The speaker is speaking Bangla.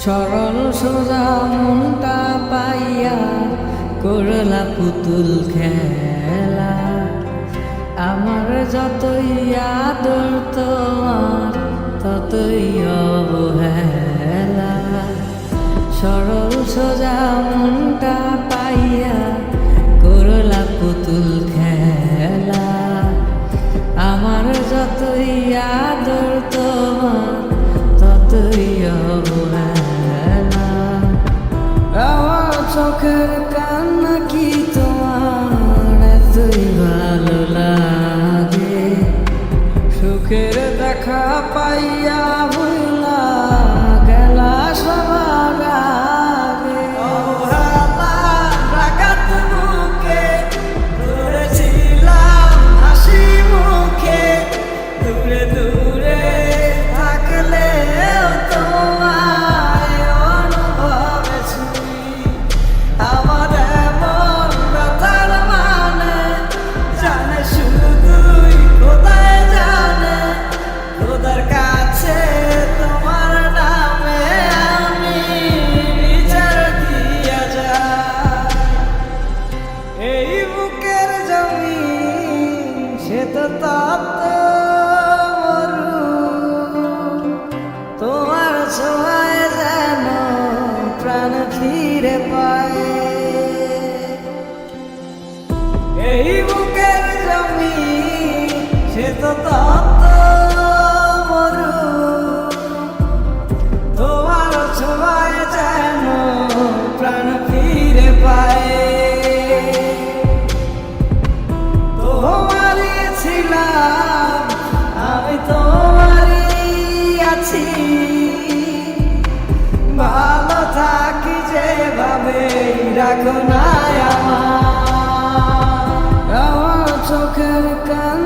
সরল সোজা মনটা পাইয়া করলা পুতুল খেলা। আমার যতই আদর তোমার ততই অবহেলা। সরল সোজা মনটা পাইয়া করলা পুতুল খেলা। আমার যতই আদর তোমার ততই অবহেলা। আমার চোখের কান্না কি তোমার এতই ভালো লাগে? সুখের দেখা পাইয়া ভুলা গেলা সবার আগে। রাগাত মুখে ধরেছিলাম হাসি মুখে, দূরে দূরে থাকলেও তোমায় অনুভবে ছুঁই। আমার এমন ব্যথার মানে জানে শুধুই খোদাই জানে। খোদার কাছে তোমার নামে আমি বিচার দিয়া যাই। এই বুকের জমিন সে তো তপ্ত মরু, তোমার ছোঁয়ায় যেন প্রাণ ফিরে পায়। এই বুকের জমিন সে তো তপ্ত মরু, তোমার ছোঁয়ায় যেন প্রাণ ফিরে পায়। তোমারই ছিলাম আমি, তোমারই আছি। ভালো থাকি যেভাবে রাখো না আমার চোখের কান